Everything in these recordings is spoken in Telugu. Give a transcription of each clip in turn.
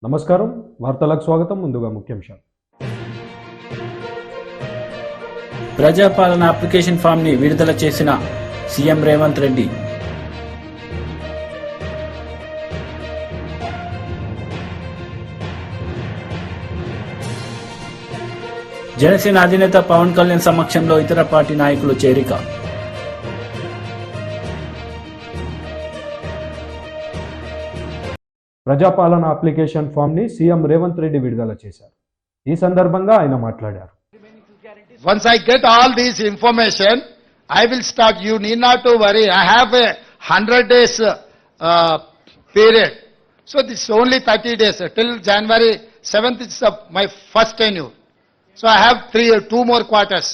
నమస్కారం వార్తలకు స్వాగతం. ముందుగా ముఖ్యాంశాలు. ప్రజాపాలన అప్లికేషన్ ఫామ్ ని విడుదల చేసిన సీఎం రేవంత్ రెడ్డి. జనసేన అధినేత పవన్ కళ్యాణ్ సమక్షంలో ఇతర పార్టీ నాయకులు చేరిక. ప్రజాపాలన అప్లికేషన్ ఫామ్ ని సీఎం రేవంత్ రెడ్డి విడుదల చేశారు. ఈ సందర్భంగా ఆయన మాట్లాడారు. Once I get all this information, I will start. You need not to worry. I have a 100 days period. So this is only 30 days. Till January 7th is my first tenure. So I have 2 more quarters.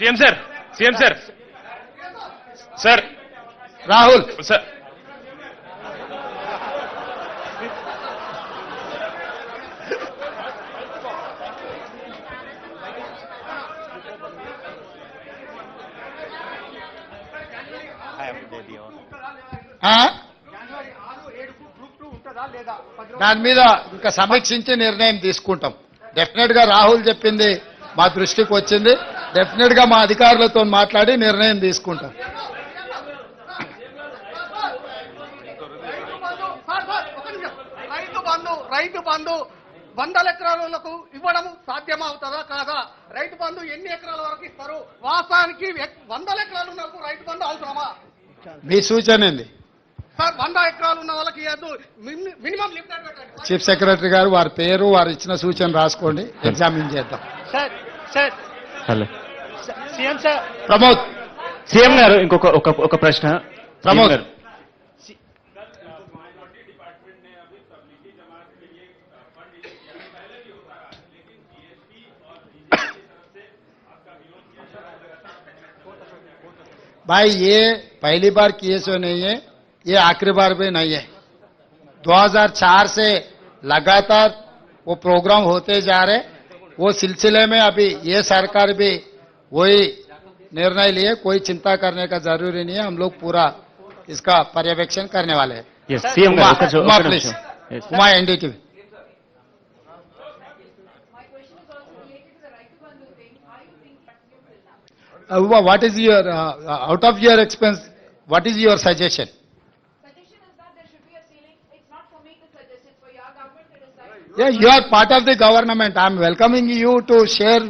CM sir. Sir. Rahul. Sir. దాని మీద ఇంకా సమీక్షించి నిర్ణయం తీసుకుంటాం. డెఫినెట్ గా రాహుల్ చెప్పింది మా దృష్టికి వచ్చింది. డెఫినెట్ గా మా అధికారులతో మాట్లాడి నిర్ణయం తీసుకుంటాం. రైతు బంధు 100 ఎకరాలకు ఇవ్వడం సాధ్యమవుతుందా కాదా? రైతు బంధు ఎన్ని ఎకరాల వరకు ఇస్తారు? వాస్తవానికి 100 ఎకరాలు ఉన్న వాళ్ళకు రైతు బంధు అవసరమా? మీ సూచన ఏంది సార్? 100 ఎకరాలు ఉన్న వాళ్ళకి మినిమం లిమిటెడ్ పెట్టండి. చీఫ్ సెక్రటరీ గారు వారి పేరు వారు ఇచ్చిన సూచన రాసుకోండి, ఎగ్జామిన్ చేద్దాం. Sir sir hello CM sir. Pramod. CM గారు ఒక ప్రశ్న. ప్రమోద్ గారు भाई ये पहली बार केस नहीं है, ये आखिरी बार भी नहीं है. 2004 से लगातार वो प्रोग्राम होते जा रहे. वो सिलसिले में अभी ये सरकार भी वही निर्णय लिए. कोई चिंता करने का जरूरी नहीं है. हम लोग पूरा इसका पर्यवेक्षण करने वाले हैं. CM Uma please. Uma NDTV. What is your, out of your expense, what is your suggestion? Suggestion is that there should be a ceiling. It's not for me to suggest, it's for your government to decide. Yeah, you are part of the government. I am welcoming you to share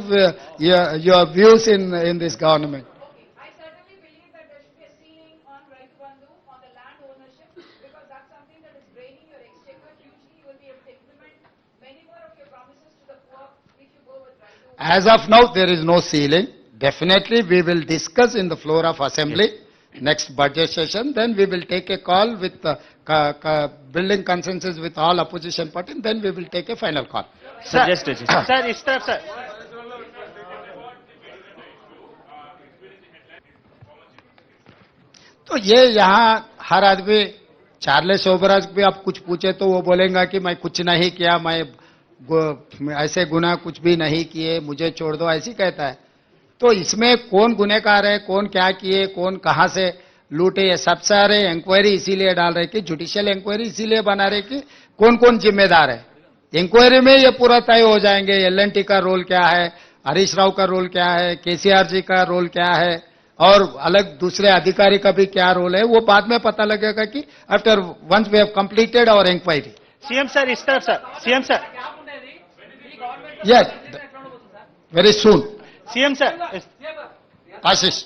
your views in this government. Okay, I certainly believe that there should be a ceiling on Raitu Bandhu, on the land ownership, because that's something that is draining your exchequer hugely. You will be able to implement many more of your promises to the poor if you go with Raitu. As of now, there is no ceiling. Definitely, we will discuss in the floor of assembly next budget session. Then we will take a call with building consensus with all opposition parties. Then we will take a final call. Suggest sir ఇస్తారు సార్. तो ये यहाँ हर आदमी, चार्लेस ओबराज भी आप कुछ पूछे तो वो बोलेगा कि मैं कुछ नहीं किया, मैं ऐसे गुनाह कुछ भी नहीं किए, मुझे छोड़ दो, ऐसी कहता है. तो इसमें कौन गुनहगार है, कौन क्या किए, कौन कहां से लूटे, ये सब सारे इंक्वायरी इसीलिए डाल रहे कि जुडिशियल इंक्वायरी इसीलिए बना रहे कि कौन कौन जिम्मेदार है. इंक्वायरी में ये पूरा तय हो जाएंगे. एलएनटी का रोल क्या है, हरीश राव का रोल क्या है, केसीआर जी का रोल क्या है, और अलग दूसरे अधिकारी का भी क्या रोल है, वो बाद में पता लगेगा कि after once we have completed our inquiry. CM sir ఇస్తారు సార్. CM sir. Yes, very soon. CM sir. Ashish.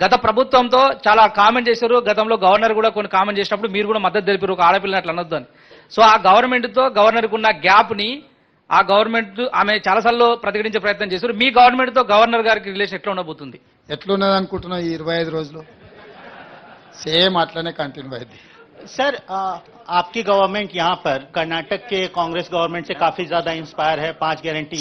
గత ప్రభుత్వంతో చాలా కామెంట్ చేశారు. గతంలో గవర్నర్ కూడా కొన్ని కామెంట్ చేసినప్పుడు మీరు కూడా మద్దతు తెలిపారు, ఒక ఆడపిల్లని అట్లా అనొద్దు అని. సో ఆ గవర్నమెంట్ తో గవర్నర్ కు ఉన్న గ్యాప్ ని ఆ గవర్నమెంట్ ఆమె చాలాసార్లు ప్రతిఘటించే ప్రయత్నం చేశారు. మీ గవర్నమెంట్ తో గవర్నర్ గారికి రిలేషన్ ఎట్లా ఉండబోతుంది? ఎట్లున్నది అనుకుంటున్నా ఈ 25 రోజులు సేమ్ అట్లనే కంటిన్యూ అయింది. सर आपकी गवर्नमेंट यहाँ पर कर्नाटक के कांग्रेस गवर्नमेंट से काफी ज्यादा इंस्पायर है. 5 गारंटी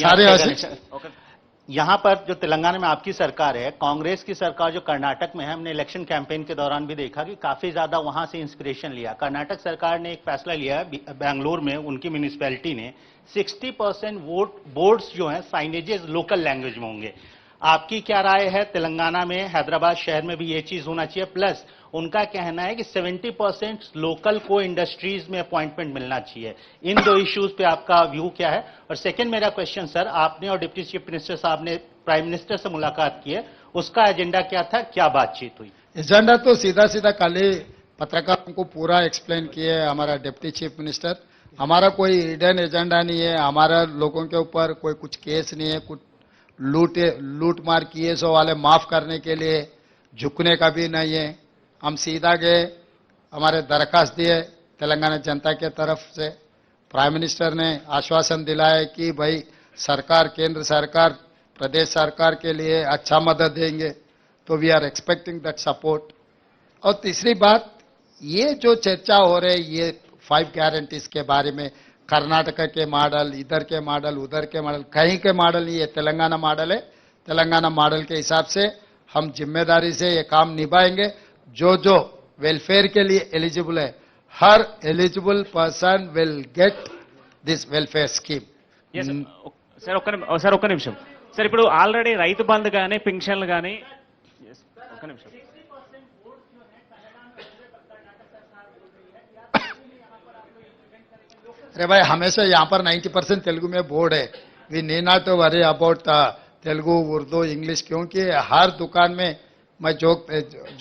यहाँ पर जो तेलंगाना में आपकी सरकार है, कांग्रेस की सरकार जो कर्नाटक में है, हमने इलेक्शन कैंपेन के दौरान भी देखा कि काफी ज्यादा वहां से इंस्पिरेशन लिया. कर्नाटक सरकार ने एक फैसला लिया है, बेंगलोर में उनकी म्यूनिसिपैलिटी ने 60% वोट बोर्ड्स जो हैं साइनेजेस लोकल लैंग्वेज में होंगे. आपकी क्या राय है? तेलंगाना में हैदराबाद शहर में भी ये चीज होना चाहिए, प्लस उनका कहना है कि 70% लोकल को इंडस्ट्रीज में अपॉइंटमेंट मिलना चाहिए। इन दो इश्यूज पे आपका व्यू क्या है? और सेकंड मेरा क्वेश्चन सर, आपने और डिप्टी चीफ मिनिस्टर साहब ने प्राइम मिनिस्टर से मुलाकात की है, उसका एजेंडा क्या था, क्या बातचीत हुई? एजेंडा तो सीधा सीधा कल ही पत्रकारों को पूरा एक्सप्लेन किए हमारा डिप्टी चीफ मिनिस्टर। हमारा कोई हिडन एजेंडा नहीं है, हमारा लोगों के ऊपर कोई कुछ केस नहीं है, कुछ लूट मार किए सो वाले माफ करने के लिए झुकने का भी नहीं है। हम सीधा गए, हमारे दरखास्त दिए तेलंगाना जनता के तरफ से। प्राइम मिनिस्टर ने आश्वासन दिलाया कि भाई सरकार, केंद्र सरकार, प्रदेश सरकार के लिए अच्छा मदद देंगे, तो we are expecting that support. और तीसरी बात, ये जो चर्चा हो रही है ये 5 गारंटीज के बारे में, कर्नाटक के मॉडल, इधर के मॉडल, उधर के मॉडल, कहीं के मॉडल नहीं, ये तेलंगाना मॉडल है। तेलंगाना मॉडल के हिसाब से हम जिम्मेदारी से ये काम निभाएंगे। जो जो वेलफेयर के लिए एलिजिबल है, हर eligible person will get this welfare scheme. Sir ఒక్క నిమిషం సార్, ఇప్పుడు ఆల్రెడీ రైతు బంధు కానీ పింఛన్లు కానీ ఒక్క నిమిషం अरे भाई हमेशा यहाँ पर 90% तेलुगु में बोर्ड है. We need not worry about Telugu, Urdu, English, क्योंकि हर दुकान में मैं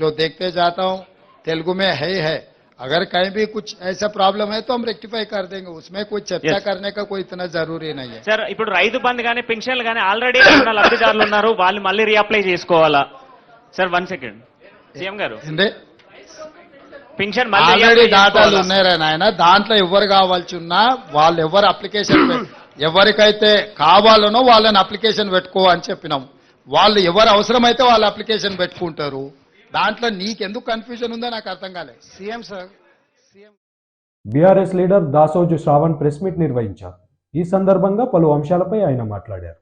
जो देखते जाता हूँ तेलुगु में है. अगर कहीं भी कुछ ऐसा प्रॉब्लम है तो हम रेक्टिफाई कर देंगे, उसमें कोई चर्चा करने का कोई इतना जरूरी नहीं है. సార్ ఇప్పుడు రైతు బంధు కానీ పెన్షన్లు కానీ ఆల్రెడీ ఉన్న లబ్ధిదారులు ఉన్నారు, వాళ్ళు మళ్ళీ రీఅప్లై చేసుకోవాలా? సార్ 1 సెకండ్ సీఎం గారు, పెన్షన్ ఆల్రెడీ డాటాలు ఉన్నాయి నాయన, దాంట్లో ఎవరు కావాల్సిన్నా వాళ్ళు ఎవరు అప్లికేషన్ ఎవరికైతే కావాలనో వాళ్ళని అప్లికేషన్ పెట్టుకో అని చెప్పినాం. వాళ్ళు ఎవరు అవసరమైతే వాళ్ళు అప్లికేషన్ పెట్టుకుంటారు. దాంట్లో నీకెందుకు కన్ఫ్యూజన్ ఉందో నాకు అర్థం కాలేదు. CM sir, BRS leader Dasoju Shravan press meet నిర్వహించారు. ఈ సందర్భంగా పలు అంశాలపై ఆయన మాట్లాడారు.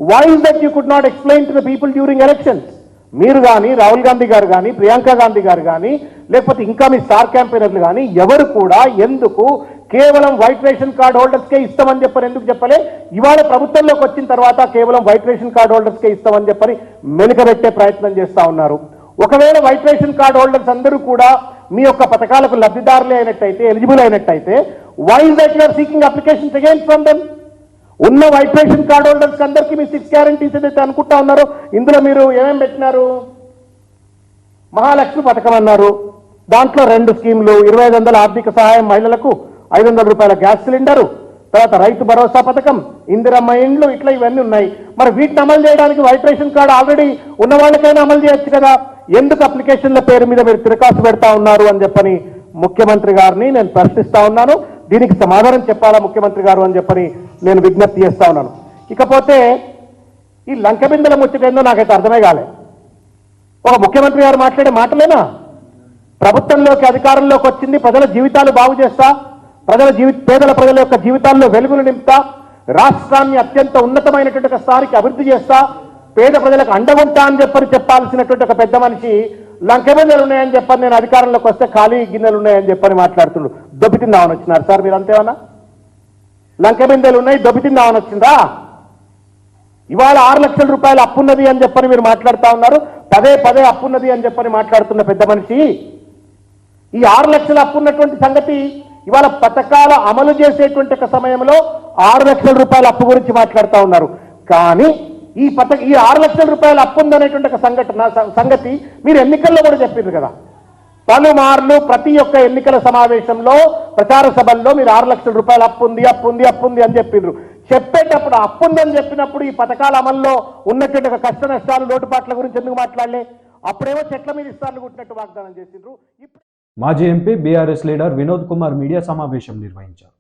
Why is that you could not explain to the people during elections? మీరు కానీ, రాహుల్ గాంధీ గారు కానీ, ప్రియాంక గాంధీ గారు కానీ, లేకపోతే ఇంకా మీ స్టార్ క్యాంపెయినర్లు కానీ ఎవరు కూడా ఎందుకు కేవలం వైట్ రేషన్ కార్డ్ హోల్డర్స్కే ఇస్తామని చెప్పని ఎందుకు చెప్పలే? ఇవాళ ప్రభుత్వంలోకి వచ్చిన తర్వాత కేవలం వైట్ రేషన్ కార్డ్ హోల్డర్స్కే ఇస్తామని చెప్పని మెనకబెట్టే ప్రయత్నం చేస్తా ఉన్నారు. ఒకవేళ వైట్ రేషన్ కార్డ్ హోల్డర్స్ అందరూ కూడా మీ యొక్క పథకాలకు లబ్ధిదారులే అయినట్టయితే, ఎలిజిబుల్ అయినట్టయితే, why is that you are seeking applications again from them? ఉన్న వైట్ రేషన్ కార్డ్ హోల్డర్స్ అందరికీ మీ 6 గ్యారంటీస్ ఏదైతే అనుకుంటా ఉన్నారో ఇందులో మీరు ఏమేం పెట్టినారు? మహాలక్ష్మి పథకం అన్నారు, దాంట్లో 2 స్కీమ్లు, 2500 ఆర్థిక సహాయం మహిళలకు, 500 రూపాయల గ్యాస్ సిలిండరు, తర్వాత రైతు భరోసా పథకం, ఇందిరమ్మ ఇండ్లు, ఇట్లా ఇవన్నీ ఉన్నాయి. మరి వీటిని అమలు చేయడానికి వైట్ రేషన్ కార్డు ఆల్రెడీ ఉన్న వాళ్ళకైనా అమలు చేయొచ్చు కదా, ఎందుకు అప్లికేషన్ల పేరు మీద మీరు తిరకాసు పెడతా ఉన్నారు అని చెప్పని ముఖ్యమంత్రి గారిని నేను ప్రశ్నిస్తా ఉన్నాను. దీనికి సమాధానం చెప్పాలా ముఖ్యమంత్రి గారు అని చెప్పని నేను విజ్ఞప్తి చేస్తా ఉన్నాను. ఇకపోతే ఈ లంకబిందెల ముచ్చటేందో నాకైతే అర్థమే కాలే. ఒక ముఖ్యమంత్రి గారు మాట్లాడే మాటలేనా? ప్రభుత్వంలోకి, అధికారంలోకి వచ్చింది ప్రజల జీవితాలు బాగు చేస్తా, పేదల ప్రజల యొక్క జీవితాల్లో వెలుగులు నింపుతా, రాష్ట్రాన్ని అత్యంత ఉన్నతమైనటువంటి ఒక స్థాయికి అభివృద్ధి చేస్తా, పేద ప్రజలకు అండగుంటా అని చెప్పాల్సినటువంటి ఒక పెద్ద మనిషి లంకెబిందెలు ఉన్నాయని చెప్పని నేను అధికారంలోకి వస్తే ఖాళీ గిన్నెలు ఉన్నాయని చెప్పని మాట్లాడుతుండ్రు. దొబ్బితిందామని వచ్చినారు సార్ మీరు అంతేమన్నా? లంకెబిందెలు ఉన్నాయి, దొబ్బితిందామని వచ్చిందా? ఇవాళ 6 లక్షల రూపాయలు అప్పున్నది అని చెప్పని మీరు మాట్లాడుతా ఉన్నారు. పదే అప్పున్నది అని చెప్పని మాట్లాడుతున్న పెద్ద మనిషి ఈ 6 లక్షల అప్పున్నటువంటి సంగతి ఇవాళ పథకాల అమలు చేసేటువంటి ఒక సమయంలో 6 లక్షల రూపాయల అప్పు గురించి మాట్లాడుతూ ఉన్నారు. కానీ ఈ 6 లక్షల రూపాయల అప్పు ఉందనేటువంటి ఒక సంగతి మీరు ఎన్నికల్లో కూడా చెప్పిండ్రు కదా. పలుమార్లు ప్రతి ఒక్క ఎన్నికల సమావేశంలో, ప్రచార సభల్లో మీరు 6 లక్షల రూపాయల అప్పు ఉంది అని చెప్పిండ్రు. చెప్పేటప్పుడు అప్పుందని చెప్పినప్పుడు ఈ పథకాల అమల్లో ఉన్నటువంటి ఒక కష్ట నష్టాలు, లోటుపాట్ల గురించి ఎందుకు మాట్లాడలే? అప్పుడేమో చెట్ల మీద ఇస్తాను కుట్టినట్టు వాగ్దానం చేసిండ్రు. మాజీ MP BRS leader Vinod Kumar media సమావేశం నిర్వహించారు.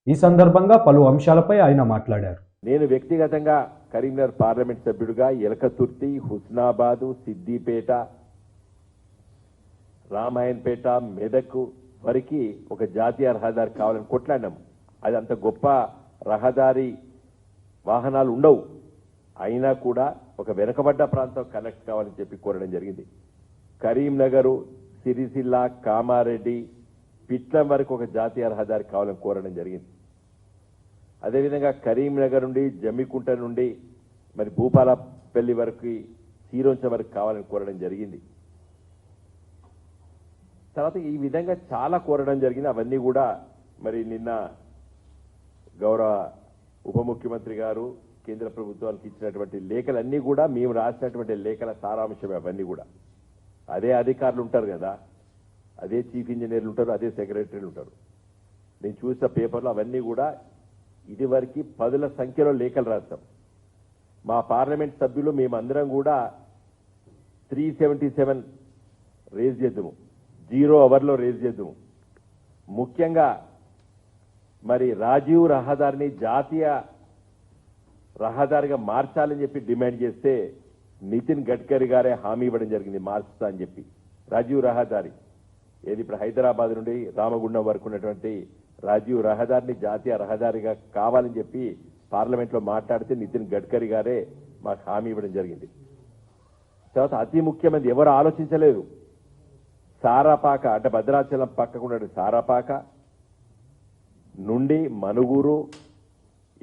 ఈ సందర్భంగా పలు అంశాలపై ఆయన మాట్లాడారు. నేను వ్యక్తిగతంగా కరీంనగర్ పార్లమెంట్ సభ్యుడిగా ఎలకతుర్తి, హుస్నాబాదు, సిద్దిపేట, రామాయణపేట, మెదక్ వరకు ఒక జాతీయ రహదారి కావాలని కొట్లాడినాం. అది అంత గొప్ప రహదారి వాహనాలు ఉండవు, అయినా కూడా ఒక వెనుకబడ్డ ప్రాంతం కనెక్ట్ కావాలని చెప్పి కోరడం జరిగింది. కరీంనగర్, సిరిసిల్ల, కామారెడ్డి, పిట్లం వరకు ఒక జాతీయ రహదారి కావాలని కోరడం జరిగింది. అదేవిధంగా కరీంనగర్ నుండి, జమ్మికుంట నుండి మరి భూపాలపల్లి వరకు సీరోంచ వరకు కావాలని కోరడం జరిగింది. తర్వాత ఈ విధంగా చాలా కోరడం జరిగింది. అవన్నీ కూడా మరి నిన్న గౌరవ ఉప ముఖ్యమంత్రి గారు కేంద్ర ప్రభుత్వానికి ఇచ్చినటువంటి లేఖలన్నీ కూడా మేము రాసినటువంటి లేఖల సారాంశమే. అవన్నీ కూడా అదే అధికారులు ఉంటారు కదా, అదే చీఫ్ ఇంజనీర్లు ఉంటారు, అదే సెక్రటరీలు ఉంటారు. నేను చూసిన పేపర్లో అవన్నీ కూడా ఇదివరకు 10ల సంఖ్యలో లేఖలు రాస్తాం. మా పార్లమెంట్ సభ్యులు మేమందరం కూడా 377 రేజ్ చేద్దాము, 0 అవర్లో రేజ్ చేద్దాము. ముఖ్యంగా మరి రాజీవ్ రహదారిని జాతీయ రహదారిగా మార్చాలని చెప్పి డిమాండ్ చేస్తే నితిన్ గడ్కరీ గారే హామీ ఇవ్వడం జరిగింది, మార్చుతా అని చెప్పి. రాజీవ్ రహదారి ఏది ఇప్పుడు హైదరాబాద్ నుండి రామగుండం వరకు ఉన్నటువంటి రాజీవ్ రహదారిని జాతీయ రహదారిగా కావాలని చెప్పి పార్లమెంట్లో మాట్లాడితే నితిన్ గడ్కరీ గారే మాకు హామీ ఇవ్వడం జరిగింది. తర్వాత అతి ముఖ్యమైనది ఎవరు ఆలోచించలేదు, సారాపాక అంటే భద్రాచలం పక్కకున్న సారాపాక నుండి మనుగూరు,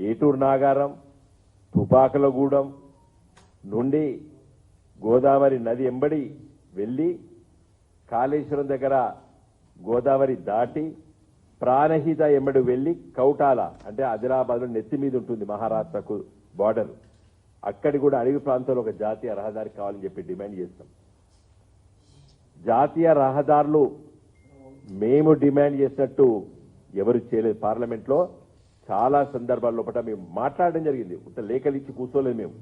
ఏటూరు నాగారం, తుపాకులగూడెం నుండి గోదావరి నది ఎంబడి వెళ్ళి కాళేశ్వరం దగ్గర గోదావరి దాటి ప్రాణహిత ఎంబడి వెళ్ళి కౌటాల అంటే ఆదిలాబాద్లో నెత్తి మీద ఉంటుంది మహారాష్ట్రకు బార్డర్, అక్కడి కూడా అడవి ప్రాంతంలో ఒక జాతీయ రహదారి కావాలని చెప్పి డిమాండ్ చేస్తాం. జాతీయ రహదారులు మేము డిమాండ్ చేసినట్టు ఎవరు చేయలేదు. పార్లమెంట్లో చాలా సందర్భాల్లో మేము మాట్లాడడం జరిగింది, లేఖలు ఇచ్చి కూర్చోలేదు, మేము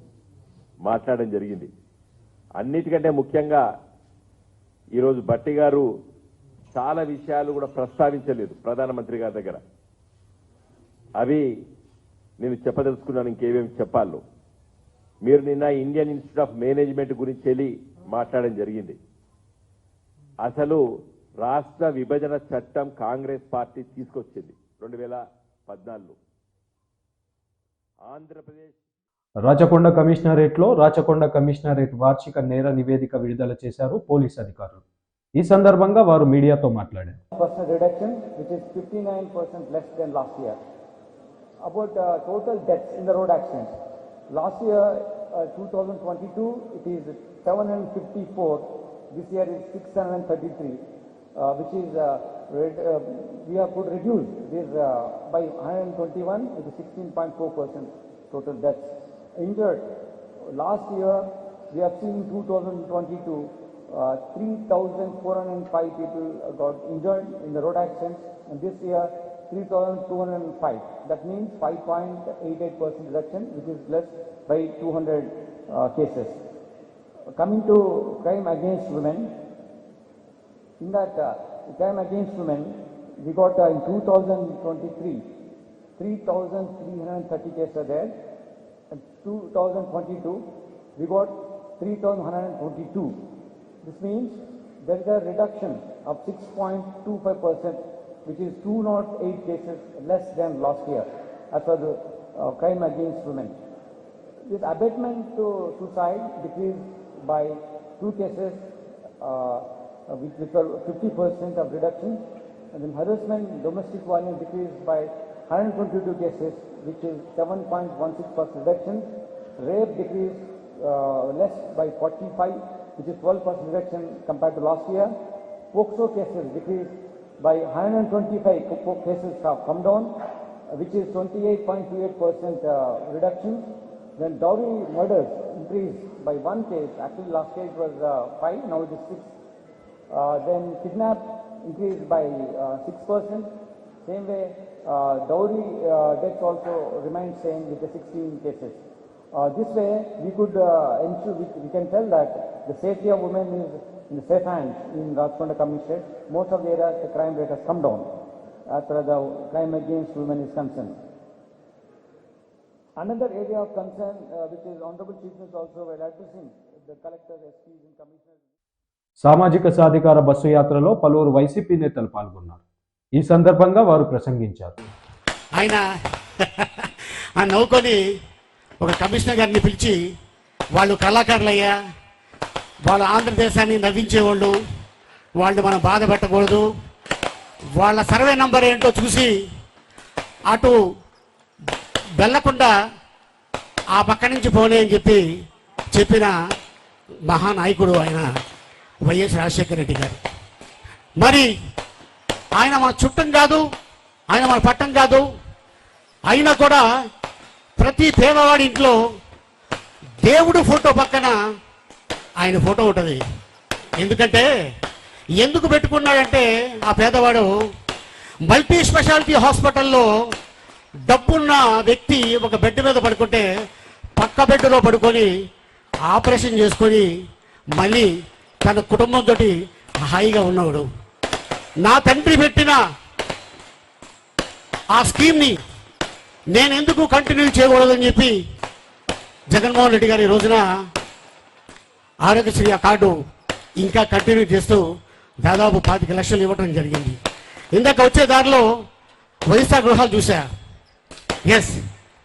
మాట్లాడడం జరిగింది. అన్నిటికంటే ముఖ్యంగా ఈరోజు భట్టి గారు చాలా విషయాలు కూడా ప్రస్తావించలేదు ప్రధానమంత్రి గారి దగ్గర. అవి నేను చెప్పదలుచుకున్నాను, ఇంకేమేమి చెప్పాలో. మీరు నిన్న ఇండియన్ ఇన్స్టిట్యూట్ ఆఫ్ మేనేజ్మెంట్ గురించి వెళ్ళి మాట్లాడడం జరిగింది. అసలు రాష్ట్ర విభజన చట్టం కాంగ్రెస్ పార్టీ తీసుకొచ్చింది 2014లో. ఆంధ్రప్రదేశ్ రాచకొండ కమిషనరేట్లో రాచకొండ కమిషనరేట్ వార్షిక నేర నివేదిక విడుదల చేశారు పోలీస్ అధికారులు. ఈ సందర్భంగా వారు మీడియాతో మాట్లాడారు. Percent reduction, which is 59% less than last year. About total deaths in the road accidents. Last year, 2022, it is 754. This year is 633, which is we have could reduce this by 121, it is 16.4% total deaths. Injured, last year we have seen 2022, 3,405 people got injured in the road accidents, and this year 3,205. That means 5.88% reduction, which is less by 200 cases. Coming to crime against women, in that crime against women, we got in 2023, 3,330 cases are there. And 2022, we got 3,122. This means there is a reduction of 6.25%, which is 208 cases less than last year as per the crime against women. This abatement to suicide decreased by 2 cases, which are 50% of reduction, and then harassment domestic violence decreased by 122 cases, which is 7.16% reduction. Rape decreased less by 45, which is 12% reduction compared to last year. POCSO cases decreased by 125 cases have come down, which is 28.28% reduction. Then dowry murders increased by 1 case. Actually, last year it was 5, now it is 6. Then kidnap increased by 6%. Same way, dowry deaths also remained same with the 16 cases. This way, we could ensure, we can tell that the safety of women is in the safe hands in Rajakonda Commissionerate. Most of the areas, the crime rate has come down as far as the crime against women is concerned. Another area of concern, which is Honorable Chief Minister also were addressing the collectors, SPs and commissioners. సామాజిక సాధికార బస్సు యాత్రలో పలువురు వైసీపీ నేతలు పాల్గొన్నారు. ఈ సందర్భంగా వారు ప్రసంగించారు. ఆయన నవ్వుకొని ఒక కమిషనర్ గారిని పిలిచి, వాళ్ళు కళాకారులయ్యా, వాళ్ళు ఆంధ్రదేశాన్ని నవ్వించేవాళ్ళు, వాళ్ళు మనం బాధ పెట్టకూడదు, వాళ్ళ సర్వే నంబర్ ఏంటో చూసి అటు వెళ్లకుండా ఆ పక్క నుంచి పోనీ అని చెప్పిన మహానాయకుడు ఆయన వైఎస్ రాజశేఖర రెడ్డి గారు. మరి ఆయన మన చుట్టం కాదు, ఆయన మన పట్టం కాదు, అయినా కూడా ప్రతి పేదవాడి ఇంట్లో దేవుడు ఫోటో పక్కన ఆయన ఫోటో ఉంటుంది. ఎందుకు పెట్టుకున్నాడంటే ఆ పేదవాడు మల్టీ స్పెషాలిటీ హాస్పిటల్లో డబ్బున్న వ్యక్తి ఒక బెడ్ మీద పడుకుంటే పక్క బెడ్లో పడుకొని ఆపరేషన్ చేసుకొని మళ్ళీ తన కుటుంబంతో హాయిగా ఉన్నవాడు. నా తండ్రి పెట్టిన ఆ స్కీమ్ని నేను ఎందుకు కంటిన్యూ చేయకూడదని చెప్పి జగన్మోహన్ రెడ్డి గారు ఈ రోజున ఆరోగ్యశ్రీ కార్డు ఇంకా కంటిన్యూ చేస్తూ దాదాపు 25 లక్షలు ఇవ్వడం జరిగింది. ఇందాక వచ్చే దారిలో వైఎస్ఆర్ గృహాలు చూసా. ఎస్,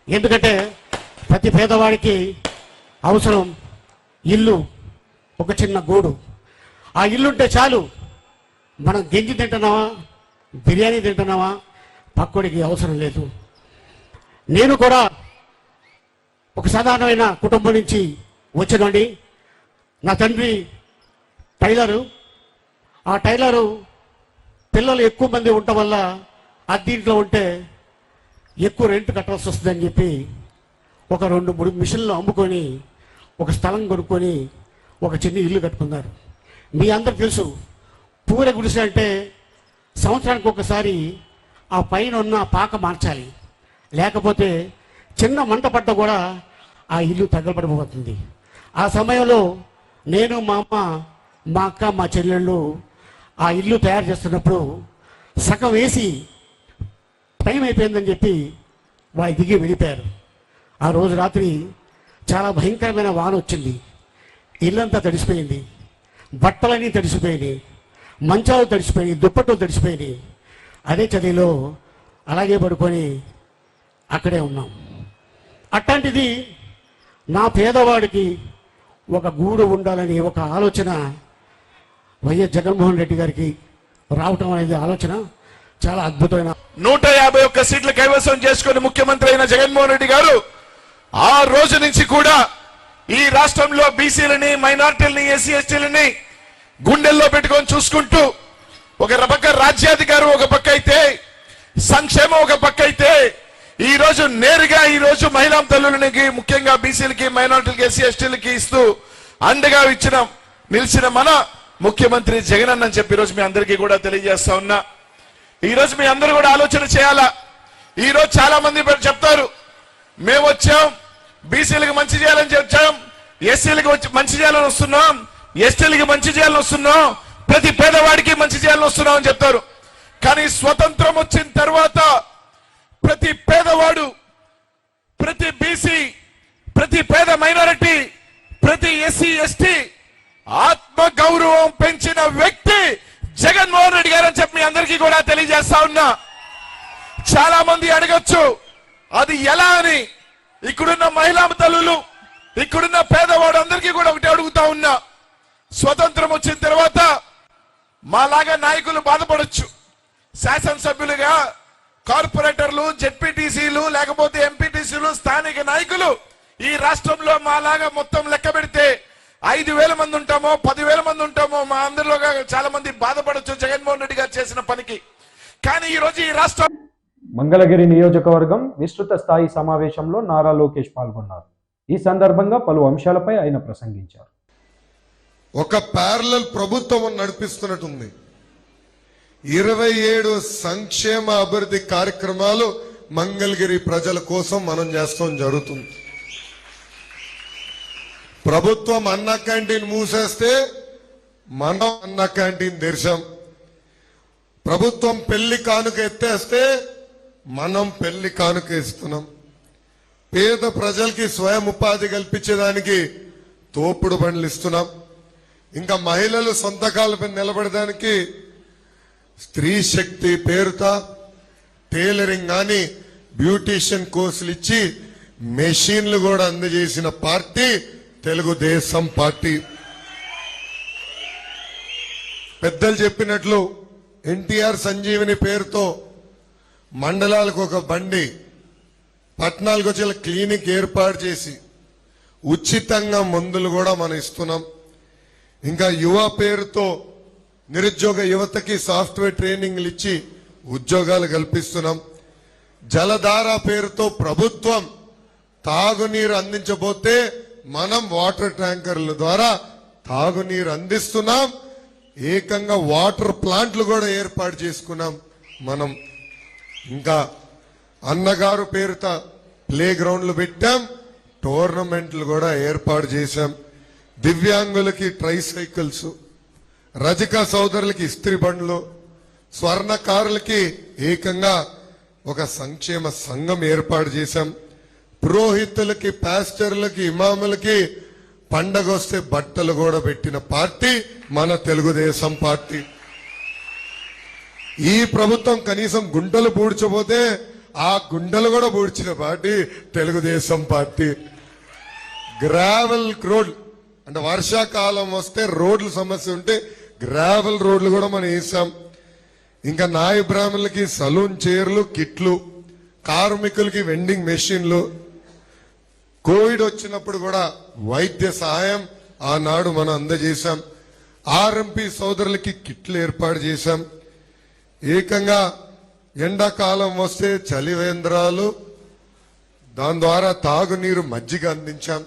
ఎందుకంటే ప్రతి పేదవాడికి అవసరం ఇల్లు, ఒక చిన్న గూడు. ఆ ఇల్లుంటే చాలు, మనం గంజి తింటున్నావా, బిర్యానీ తింటున్నావా, పక్కోడికి అవసరం లేదు. నేను కూడా ఒక సాధారణమైన కుటుంబం నుంచి వచ్చినండి. నా తండ్రి టైలరు. ఆ టైలరు పిల్లలు ఎక్కువ మంది ఉండటం వల్ల అద్దీంట్లో ఉంటే ఎక్కువ రెంట్ కట్టాల్సి వస్తుందని చెప్పి ఒక 2-3 మిషన్లు అమ్ముకొని ఒక స్థలం కొనుక్కొని ఒక చిన్న ఇల్లు కట్టుకున్నారు. మీ అందరు తెలుసు, పూర గుడిసె అంటే సంవత్సరానికి ఒకసారి ఆ పైన ఉన్న పాక మార్చాలి, లేకపోతే చిన్న మంట పడ్డ కూడా ఆ ఇల్లు తగలబడిపోతుంది. ఆ సమయంలో నేను, మా అమ్మ, మా అక్క, మా చెల్లెళ్ళు ఆ ఇల్లు తయారు చేస్తున్నప్పుడు సగం వేసి టైం అయిపోయిందని చెప్పి వాళ్ళు దిగి వెళ్ళిపోయారు. ఆ రోజు రాత్రి చాలా భయంకరమైన వాన వచ్చింది. ఇల్లంతా తడిసిపోయింది, బట్టలన్నీ తడిసిపోయినాయి, మంచాలు తడిసిపోయినాయి, దుప్పట్లు తడిసిపోయినాయి. అదే చదిలో అలాగే పడుకొని అక్కడే ఉన్నాం. అట్లాంటిది నా పేదవాడికి ఒక గూడు ఉండాలని ఒక ఆలోచన వైఎస్ జగన్మోహన్ రెడ్డి గారికి రావటం అనేది ఆలోచన చాలా అద్భుతమైన. 151 సీట్లు కైవసం చేసుకుని ముఖ్యమంత్రి అయిన జగన్మోహన్ రెడ్డి గారు ఆ రోజు నుంచి కూడా ఈ రాష్ట్రంలో బీసీలని, మైనార్టీలని, ఎస్సీ ఎస్టీలని గుండెల్లో పెట్టుకొని చూసుకుంటూ ఒక పక్క రాజ్యాధికారం ఒక పక్క అయితే, సంక్షేమం ఒక పక్క అయితే, ఈ రోజు నేరుగా ఈ రోజు మహిళా తల్లులకి, ముఖ్యంగా బీసీలకి, మైనార్టీలకి, ఎస్సీ ఎస్టీలకి ఇస్తూ అండగా నిలిచిన మన ముఖ్యమంత్రి జగన్ అని చెప్పి ఈరోజు మీ అందరికీ కూడా తెలియజేస్తా ఉన్నా. ఈ రోజు మీ అందరూ కూడా ఆలోచన చేయాలా. ఈ రోజు చాలా మంది చెప్తారు, మేము వచ్చాం బీసీలకు మంచి చేయాలని వచ్చాం, ఎస్సీలకు మంచి చేయాలని వస్తున్నాం, ఎస్టీలకి మంచి చేయాలని వస్తున్నాం, ప్రతి పేదవాడికి మంచి చేయాలని వస్తున్నాం అని చెప్తారు. కానీ స్వతంత్రం వచ్చిన తర్వాత ప్రతి పేదవాడు, ప్రతి బీసీ, ప్రతి పేద మైనారిటీ, ప్రతి ఎస్సీ ఎస్టీ ఆత్మ గౌరవం పెంచిన వ్యక్తి జగన్మోహన్ రెడ్డి గారు అని చెప్పి మీ అందరికీ కూడా తెలియజేస్తా ఉన్నా. చాలా మంది అడగచ్చు అది ఎలా అని. ఇక్కడున్న మహిళా తల్లులు, ఇక్కడున్న పేదవాడు అందరికీ కూడా ఒకటి అడుగుతా ఉన్నా. స్వతంత్రం వచ్చిన తర్వాత మాలాగా నాయకులు బాధపడొచ్చు. శాసనసభ్యులుగా కార్పొరేటర్లు, జెడ్పీటీసీలు, లేకపోతే ఎంపీటీసీలు, స్థానిక నాయకులు ఈ రాష్ట్రంలో మాలాగా మొత్తం లెక్క పెడితే 5,000 మంది ఉంటామో, 10,000 మంది ఉంటామో, మా అందరిలో చాలా మంది బాధపడొచ్చు జగన్మోహన్ రెడ్డి గారు చేసిన పనికి. కానీ ఈ రోజు ఈ రాష్ట్రం మంగళగిరి నియోజకవర్గం విస్తృత స్థాయి సమావేశంలో నారా లోకేష్ పాల్గొన్నారు. ఈ సందర్భంగా పలు అంశాలపై ఆయన ప్రసంగించారు. ఒక ప్యారలల్ ప్రభుత్వం నడిపిస్తున్నట్టుంది. 27 సంక్షేమ అభివృద్ధి కార్యక్రమాలు మంగళగిరి ప్రజల కోసం మనం చేస్తాం జరుగుతుంది. ప్రభుత్వం అన్న క్యాంటీన్ మూసేస్తే మనం అన్న క్యాంటీన్ తెరిచాం. ప్రభుత్వం పెళ్లి కానుక ఎత్తేస్తే మనం పెళ్లి కానుక ఇస్తున్నాం. పేద ప్రజలకి స్వయం ఉపాధి కల్పించేదానికి తోపుడు బండ్లు ఇస్తున్నాం. ఇంకా మహిళలు సొంత కాళ్ళపై నిలబడడానికి స్త్రీ శక్తి పేరుతో టైలరింగ్ కానీ బ్యూటీషియన్ కోర్సులు ఇచ్చి మెషిన్లు కూడా అందజేసిన పార్టీ తెలుగుదేశం పార్టీ. పెద్దలు చెప్పినట్లు ఎన్టీఆర్ సంజీవిని పేరుతో మండలాలకు ఒక బండి పట్టణాలకు వచ్చి క్లినిక్ ఏర్పాటు చేసి ఉచితంగా మందులు కూడా మనం ఇస్తున్నాం. ఇంకా యువ పేరుతో నిరుద్యోగ యువతకి సాఫ్ట్వేర్ ట్రైనింగ్లు ఇచ్చి ఉద్యోగాలు కల్పిస్తున్నాం. జలధార పేరుతో ప్రభుత్వం తాగునీరు అందించబోతే మనం వాటర్ ట్యాంకర్ల ద్వారా తాగునీరు అందిస్తున్నాం. ఏకంగా వాటర్ ప్లాంట్లు కూడా ఏర్పాటు చేసుకున్నాం మనం. ఇంకా అన్నగారు పేరుతో ప్లే గ్రౌండ్లు పెట్టాం, టోర్నమెంట్లు కూడా ఏర్పాటు చేశాం. దివ్యాంగులకి ట్రైసైకిల్స్, రజక సోదరులకి ఇస్త్రీ బండ్లు, స్వర్ణకారులకి ఏకంగా ఒక సంక్షేమ సంఘం ఏర్పాటు చేశాం. పురోహితులకి, పాస్టర్లకి, ఇమాములకి పండగ వస్తే బట్టలు కూడా పెట్టిన పార్టీ మన తెలుగుదేశం పార్టీ. ఈ ప్రభుత్వం కనీసం గుంటలు పూడ్చబోతే ఆ గుండెలు కూడా పూడ్చిన party Telugu Desam party. Gravel road అంటే వర్షాకాలం వస్తే రోడ్ల సమస్య ఉంటే గ్రావెల్ రోడ్లు కూడా మనం వేసాం. ఇంకా నాయ బ్రాహ్మణులకి సలూన్ చైర్లు, కిట్లు, కార్మికులకి వెండింగ్ మెషిన్లు, కోవిడ్ వచ్చినప్పుడు కూడా వైద్య సహాయం ఆనాడు మనం అందజేశాం. ఆర్ఎంపీ సోదరులకి కిట్లు ఏర్పాటు చేశాం. ఏకంగా ఎండాకాలం వస్తే చలివేంద్రాలు, దాని ద్వారా తాగునీరు, మజ్జిగ అందించాం.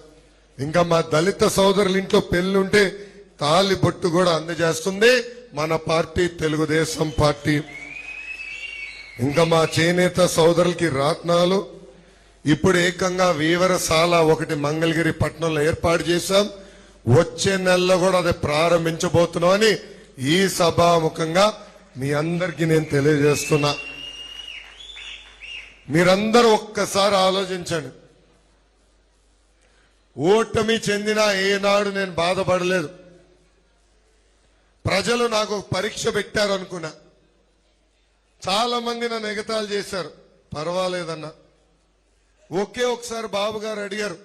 ఇంకా మా దళిత సోదరుల ఇంట్లో పెళ్లింటే తాలి బొట్టు కూడా అందజేస్తుంది మన పార్టీ తెలుగుదేశం పార్టీ. ఇంకా మా చేనేత సోదరులకి రత్నాలు ఇప్పుడు ఏకంగా వీవరశాల ఒకటి మంగళగిరి పట్టణంలో ఏర్పాటు చేశాం. వచ్చే నెలలో కూడా అది ప్రారంభించబోతున్నామని ఈ సభాముఖంగా మీ అందరికీ నేను తెలియజేస్తున్నా. మీరందరూ ఒక్కసారి ఆలోచించండి. ఓటమి చెందినా ఏనాడు నేను బాధపడలేదు. ప్రజలు నాకు పరీక్ష పెట్టారు అనుకున్నా. చాలా మంది నన్ను ఎగతాళి చేశారు, పర్వాలేదన్నా. ఒకే ఒకసారి బాబు గారు అడిగారు,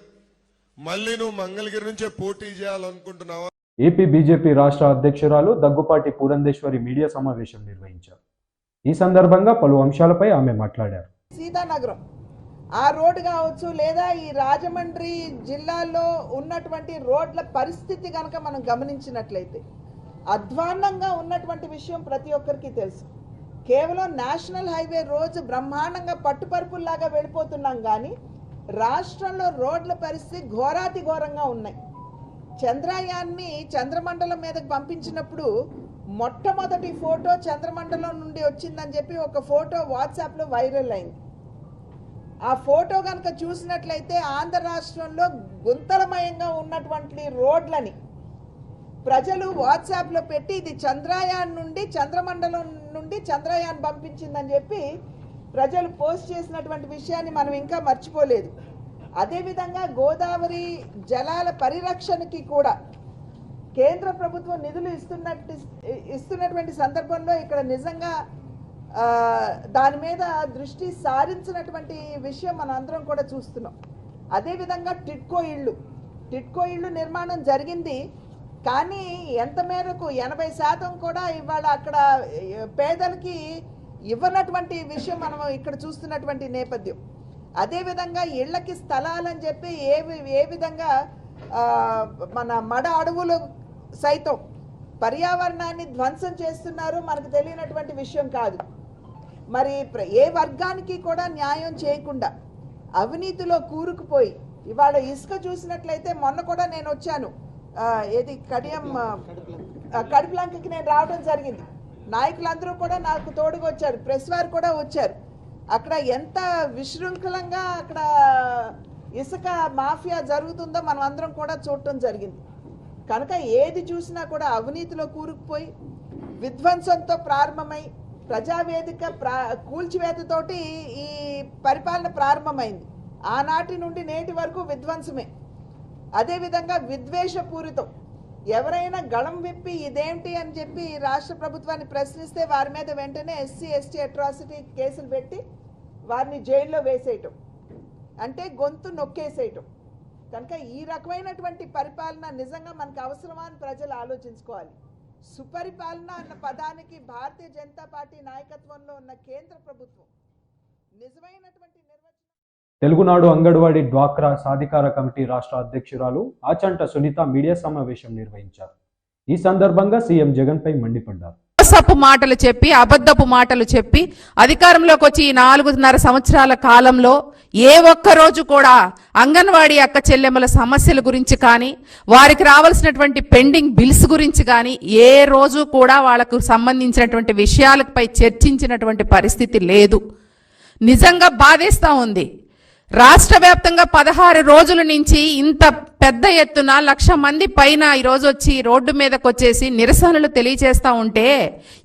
మళ్ళీ నువ్వు మంగళగిరి నుంచే పోటీ చేయాలనుకుంటున్నావా? ఏపీ బీజేపీ రాష్ట్ర అధ్యక్షురాలు దగ్గుపాటి పురంధేశ్వరి మీడియా సమావేశం నిర్వహించారు. ఈ సందర్భంగా పలు అంశాలపై ఆమె మాట్లాడారు. సీతానగరం ఆ రోడ్డు కావచ్చు, లేదా ఈ రాజమండ్రి జిల్లాలో ఉన్నటువంటి రోడ్ల పరిస్థితి కనుక మనం గమనించినట్లయితే అధ్వాన్నంగా ఉన్నటువంటి విషయం ప్రతి ఒక్కరికి తెలుసు. కేవలం నేషనల్ హైవే రోజు బ్రహ్మాండంగా పట్టుపరుపుల్లాగా వెళ్ళిపోతున్నాం, కానీ రాష్ట్రంలో రోడ్ల పరిస్థితి ఘోరాతి ఘోరంగా ఉన్నాయి. చంద్రయాన్ని చంద్రమండలం మీదకి పంపించినప్పుడు మొట్టమొదటి ఫోటో చంద్రమండలం నుండి వచ్చిందని చెప్పి ఒక ఫోటో వాట్సాప్లో వైరల్ అయింది. ఆ ఫోటో కనుక చూసినట్లయితే ఆంధ్ర రాష్ట్రంలో గుంతలమయంగా ఉన్నటువంటి రోడ్లని ప్రజలు వాట్సాప్లో పెట్టి ఇది చంద్రయాన్ నుండి, చంద్రమండలం నుండి చంద్రయాన్ పంపించిందని చెప్పి ప్రజలు పోస్ట్ చేసినటువంటి విషయాన్ని మనం ఇంకా మర్చిపోలేదు. అదేవిధంగా గోదావరి జలాల పరిరక్షణకి కూడా కేంద్ర ప్రభుత్వం నిధులు ఇస్తున్నటువంటి సందర్భంలో ఇక్కడ నిజంగా దాని మీద దృష్టి సారించినటువంటి విషయం మనం అందరం కూడా చూస్తున్నాం. అదేవిధంగా టిడ్కో ఇళ్ళు నిర్మాణం జరిగింది, కానీ ఎంత మేరకు 80% కూడా ఇవాళ అక్కడ పేదలకి ఇవ్వనటువంటి విషయం మనం ఇక్కడ చూస్తున్నటువంటి నేపథ్యం. అదేవిధంగా ఇళ్లకి స్థలాలని చెప్పి ఏ విధంగా మన మడ అడవులు సైతం పర్యావరణాన్ని ధ్వంసం చేస్తున్నారో మనకు తెలియనటువంటి విషయం కాదు. మరి ఏ వర్గానికి కూడా న్యాయం చేయకుండా అవినీతిలో కూరుకుపోయి ఇవాళ ఇసుక చూసినట్లయితే మొన్న కూడా నేను వచ్చాను, ఏది కడిప్లంకకి నేను రావడం జరిగింది. నాయకులందరూ కూడా నాకు తోడుగా వచ్చారు, ప్రెస్ వారు కూడా వచ్చారు. అక్కడ ఎంత విశృంఖలంగా అక్కడ ఇసుక మాఫియా జరుగుతుందో మనం అందరం కూడా చూడటం జరిగింది. కనుక ఏది చూసినా కూడా అవినీతిలో కూరుకుపోయి విధ్వంసంతో ప్రారంభమై ప్రజావేదిక కూల్చివేతతోటి ఈ పరిపాలన ప్రారంభమైంది. ఆనాటి నుండి నేటి వరకు విధ్వంసమే. అదేవిధంగా విద్వేషపూరితం. ఎవరైనా గళం విప్పి ఇదేంటి అని చెప్పి రాష్ట్ర ప్రభుత్వాన్ని ప్రశ్నిస్తే వారి మీద వెంటనే ఎస్సీ ఎస్టీ అట్రాసిటీ కేసులు పెట్టి వారిని జైల్లో వేసేయటం, అంటే గొంతు నొక్కేసేయటం. కనుక ఈ రకమైనటువంటి పరిపాలన నిజంగా మనకు అవసరమా అని ప్రజలు ఆలోచించుకోవాలి. సుపరిపాలన అన్న పదానికి భారతీయ జనతా పార్టీ నాయకత్వంలో ఉన్న కేంద్ర ప్రభుత్వం నిజమైనటువంటి తెలుగునాడు అంగన్వాడీ డ్వాక్రా సాధికార కమిటీ రాష్ట్ర అధ్యక్షురాలు ఆచంట సునీత మీడియా సమావేశం నిర్వహించారు. ఈ సందర్భంగా సీఎం జగన్పై మండిపడ్డారు. మోసపు మాటలు చెప్పి అబద్ధపు మాటలు చెప్పి అధికారంలోకి వచ్చి ఈ 4.5 సంవత్సరాల కాలంలో ఏ ఒక్క రోజు కూడా అంగన్వాడీ అక్క చెల్లెమ్మల సమస్యల గురించి కానీ వారికి రావాల్సినటువంటి పెండింగ్ బిల్స్ గురించి కానీ ఏ రోజు కూడా వాళ్ళకు సంబంధించినటువంటి విషయాలపై చర్చించినటువంటి పరిస్థితి లేదు. నిజంగా బాధేస్తా ఉంది. రాష్ట్ర వ్యాప్తంగా 16 రోజుల నుంచి ఇంత పెద్ద ఎత్తున 1,00,000 మంది పైన ఈరోజు వచ్చి రోడ్డు మీదకి వచ్చేసి నిరసనలు తెలియజేస్తా ఉంటే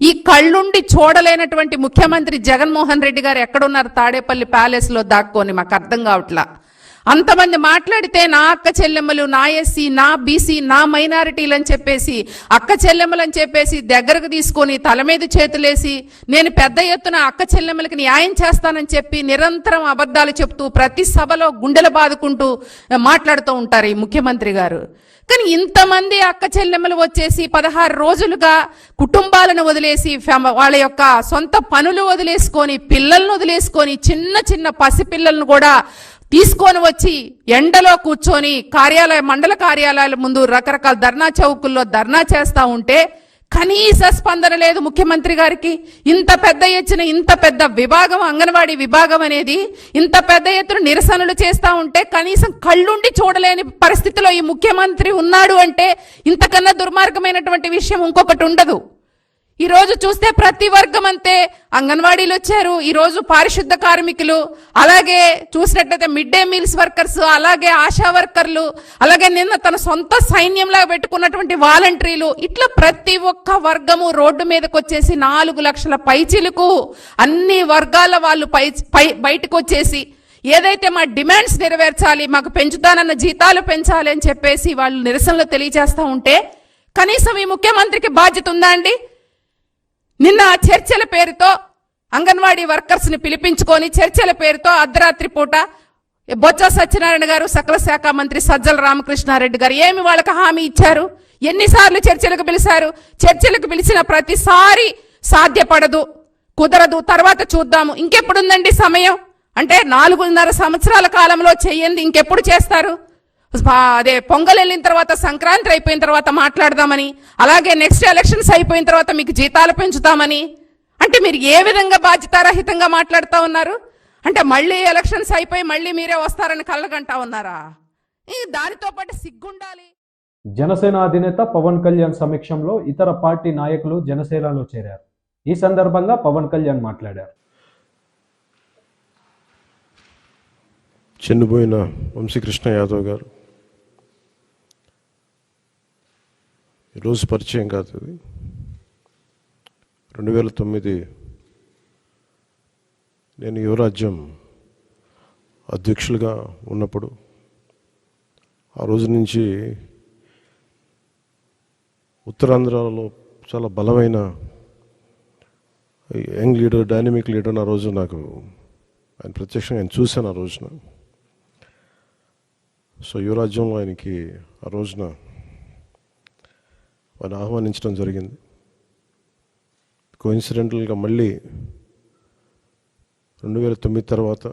ఈ కళ్ళుండి చూడలేనటువంటి ముఖ్యమంత్రి జగన్మోహన్ రెడ్డి గారు ఎక్కడున్నారు? తాడేపల్లి ప్యాలెస్ లో దాక్కొని మాకు అర్థం కావట్లా. అంతమంది మాట్లాడితే నా అక్క చెల్లెమ్మలు, నా ఎస్సీ, నా బీసీ, నా మైనారిటీలు అని చెప్పేసి అక్క చెల్లెమ్మలు అని చెప్పేసి దగ్గరకు తీసుకొని తల మీద చేతులేసి నేను పెద్ద ఎత్తున అక్క చెల్లెమ్మలకి న్యాయం చేస్తానని చెప్పి నిరంతరం అబద్ధాలు చెప్తూ ప్రతి సభలో గుండెలు బాదుకుంటూ మాట్లాడుతూ ఉంటారు ఈ ముఖ్యమంత్రి గారు. కానీ ఇంతమంది అక్క చెల్లెమ్మలు వచ్చేసి 16 రోజులుగా కుటుంబాలను వదిలేసి వాళ్ళ యొక్క సొంత పనులు వదిలేసుకొని పిల్లలను వదిలేసుకొని చిన్న చిన్న పసిపిల్లలను కూడా తీసుకొని వచ్చి ఎండలో కూర్చొని మండల కార్యాలయాల ముందు రకరకాల ధర్నా చౌకుల్లో ధర్నా చేస్తా ఉంటే కనీస స్పందన లేదు ముఖ్యమంత్రి గారికి. ఇంత పెద్ద ఎత్తున ఇంత పెద్ద విభాగం అంగన్వాడీ విభాగం అనేది ఇంత పెద్ద ఎత్తున నిరసనలు చేస్తా ఉంటే కనీసం కళ్ళుండి చూడలేని పరిస్థితిలో ఈ ముఖ్యమంత్రి ఉన్నాడు అంటే ఇంతకన్నా దుర్మార్గమైనటువంటి విషయం ఇంకొకటి ఉండదు. ఈ రోజు చూస్తే ప్రతి వర్గం అంతే. అంగన్వాడీలు వచ్చారు, ఈ రోజు పారిశుద్ధ కార్మికులు, అలాగే చూసినట్లయితే మిడ్ డే మీల్స్ వర్కర్స్, అలాగే ఆశా వర్కర్లు, అలాగే నిన్న తన సొంత సైన్యంలా పెట్టుకున్నటువంటి వాలంటీర్లు, ఇట్లా ప్రతి ఒక్క వర్గము రోడ్డు మీదకి వచ్చేసి 4 లక్షల పైచిలకు అన్ని వర్గాల వాళ్ళు బయటకు వచ్చేసి ఏదైతే మా డిమాండ్స్ నెరవేర్చాలి, మాకు పెంచుతానన్న జీతాలు పెంచాలి అని చెప్పేసి వాళ్ళు నిరసనలు తెలియజేస్తా ఉంటే కనీసం ఈ ముఖ్యమంత్రికి బాధ్యత ఉందా అండి? నిన్న చర్చల పేరుతో అంగన్వాడీ వర్కర్స్ ని పిలిపించుకొని చర్చల పేరుతో అర్ధరాత్రి పూట బొత్స సత్యనారాయణ గారు, సకల శాఖ మంత్రి సజ్జల రామకృష్ణారెడ్డి గారు ఏమి వాళ్ళకి హామీ ఇచ్చారు? ఎన్నిసార్లు చర్చలకు పిలిచారు? చర్చలకు పిలిచిన ప్రతిసారి సాధ్యపడదు, కుదరదు, తర్వాత చూద్దాము. ఇంకెప్పుడుందండి సమయం? అంటే 4.5 సంవత్సరాల కాలంలో చెయ్యండి ఇంకెప్పుడు చేస్తారు? అదే పొంగల్ వెళ్ళిన తర్వాత సంక్రాంతి అయిపోయిన తర్వాత మాట్లాడదామని, అలాగే నెక్స్ట్ ఎలక్షన్స్ అయిపోయిన తర్వాత మీకు జీతాలు పెంచుతామని, అంటే మీరు ఏ విధంగా బాధ్యతారహితంగా మాట్లాడుతూ ఉన్నారు? అంటే మళ్ళీ ఎలక్షన్స్ అయిపోయి మళ్ళీ మీరే వస్తారని కళ్ళగంటా ఉన్నారా? దానితో పాటు సిగ్గుండాలి. జనసేన అధినేత పవన్ కళ్యాణ్ సమక్షంలో ఇతర పార్టీ నాయకులు జనసేనలో చేరారు. ఈ సందర్భంగా పవన్ కళ్యాణ్ మాట్లాడారు. చనిపోయిన వంశీకృష్ణ యాదవ్ గారు ఈరోజు పరిచయం కాదు. ఇది 2009 నేను యువరాజ్యం అధ్యక్షులుగా ఉన్నప్పుడు ఆ రోజు నుంచి ఉత్తరాంధ్రలో చాలా బలమైన యంగ్ లీడర్, డైనమిక్ లీడర్. ఆ రోజు నాకు ఆయన ప్రత్యక్షంగా ఆయన చూశాను ఆ రోజున. సో యువరాజ్యంలో ఆయనకి ఆ రోజున ఆయన ఆహ్వానించడం జరిగింది. కోఇన్సిడెంటల్గా మళ్ళీ 2009 తర్వాత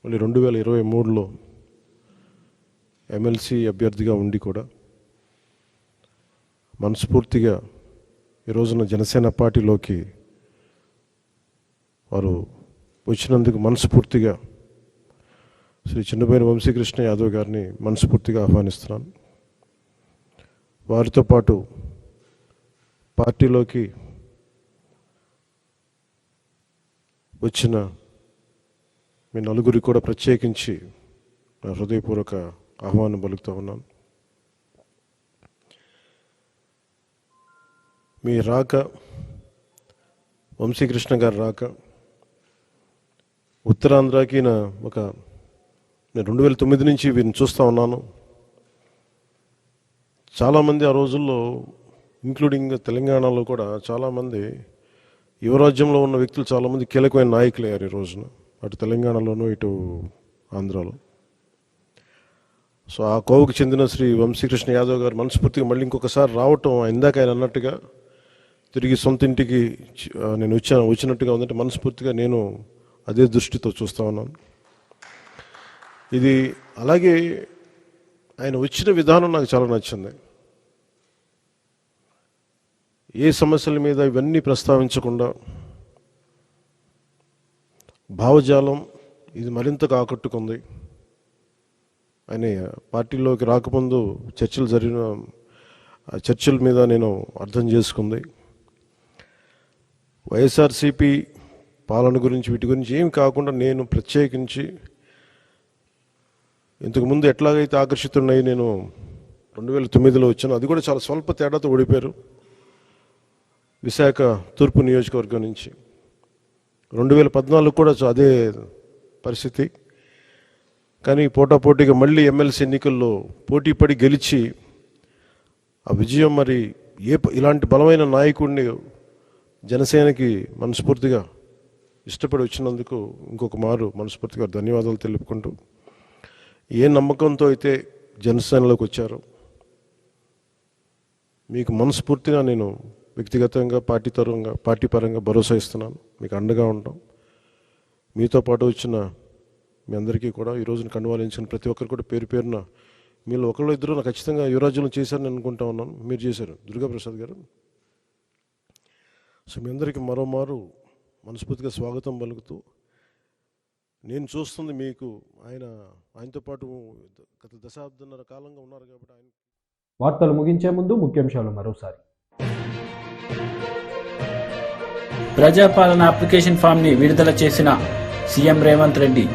మళ్ళీ 2023లో ఎమ్మెల్సీ అభ్యర్థిగా ఉండి కూడా మనస్ఫూర్తిగా ఈ రోజున జనసేన పార్టీలోకి వారు వచ్చినందుకు మనస్ఫూర్తిగా శ్రీ చిన్నబోయిన వంశీకృష్ణ యాదవ్ గారిని మనస్ఫూర్తిగా ఆహ్వానిస్తున్నాను. వారితో పాటు పార్టీలోకి వచ్చిన మీ నలుగురికి కూడా ప్రత్యేకించి నా హృదయపూర్వక ఆహ్వానం పలుకుతూ ఉన్నాను. మీ రాక, వంశీకృష్ణ గారి రాక ఉత్తరాంధ్రకి నేను 2009 నుంచి వీరిని చూస్తూ ఉన్నాను. చాలామంది ఆ రోజుల్లో ఇంక్లూడింగ్ తెలంగాణలో కూడా చాలామంది యువరాజ్యంలో ఉన్న వ్యక్తులు చాలామంది కీలకమైన నాయకులు అయ్యారు ఈ రోజున, అటు తెలంగాణలోనూ ఇటు ఆంధ్రాలో. సో ఆ కోవకు చెందిన శ్రీ వంశీకృష్ణ యాదవ్ గారు మనస్ఫూర్తిగా మళ్ళీ ఇంకొకసారి రావటం, ఇందాక ఆయన అన్నట్టుగా తిరిగి సొంత ఇంటికి నేను వచ్చినట్టుగా ఉందంటే మనస్ఫూర్తిగా నేను అదే దృష్టితో చూస్తూ ఉన్నాను. ఇది అలాగే ఆయన వచ్చిన విధానం నాకు చాలా నచ్చింది. ఏ సమస్యల మీద ఇవన్నీ ప్రస్తావించకుండా భావజాలం ఇది మరింతగా ఆకట్టుకుంది. ఆయన పార్టీలోకి రాకముందు చర్చల మీద నేను అర్థం చేసుకుంది. వైఎస్ఆర్సీపీ పాలన గురించి వీటి గురించి ఏం కాకుండా నేను ప్రత్యేకించి ఇంతకుముందు ఎట్లాగైతే ఆకర్షితున్నాయి నేను 2009లో వచ్చాను. అది కూడా చాలా స్వల్ప తేడాతో ఓడిపోయారు విశాఖ తూర్పు నియోజకవర్గం నుంచి. 2014 కూడా అదే పరిస్థితి. కానీ పోటాపోటీగా మళ్ళీ ఎమ్మెల్సీ ఎన్నికల్లో పోటీ పడి గెలిచి ఆ విజయం మరి ఇలాంటి బలమైన నాయకుడిని జనసేనకి మనస్ఫూర్తిగా ఇష్టపడి వచ్చినందుకు ఇంకొక మారు మనస్ఫూర్తిగా ధన్యవాదాలు తెలుపుకుంటూ, ఏ నమ్మకంతో అయితే జనసేనలోకి వచ్చారో మీకు మనస్ఫూర్తిగా నేను వ్యక్తిగతంగా పార్టీ పరంగా భరోసా ఇస్తున్నాను. మీకు అండగా ఉంటాం. మీతో పాటు వచ్చిన మీ అందరికీ కూడా ఈ రోజున కండువాలించిన ప్రతి ఒక్కరు కూడా పేరు పేరున మీరు ఒకళ్ళు ఇద్దరు నాకు ఖచ్చితంగా యువరాజ్యంలో చేశారని అనుకుంటా ఉన్నాను. మీరు చేశారు దుర్గాప్రసాద్ గారు. సో మీ అందరికీ మరోమారు మనస్ఫూర్తిగా స్వాగతం పలుకుతూ, నేను చూస్తుంది మీకు ఆయనతో పాటు గత దశాబ్దన్నర కాలంగా ఉన్నారు కాబట్టి ఆయన. వార్తలు ముగించే ముందు ముఖ్యాంశాలు మరోసారి. ప్రజాపాలన అప్లికేషన్ ఫామ్ ని విడుదల చేసిన సీఎం రేవంత్ రెడ్డి.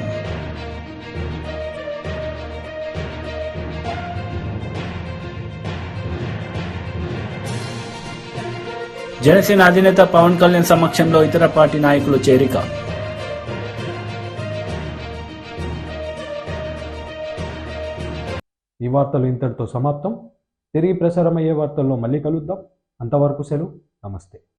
జనసేన అధినేత పవన్ కళ్యాణ్ సమక్షంలో ఇతర పార్టీ నాయకులు చేరిక. ఈ వార్తలు ఇంతటితో సమాప్తం. తిరిగి ప్రసారమయ్యే వార్తల్లో మళ్ళీ కలుద్దాం. అంతవరకు సెలవు. నమస్తే.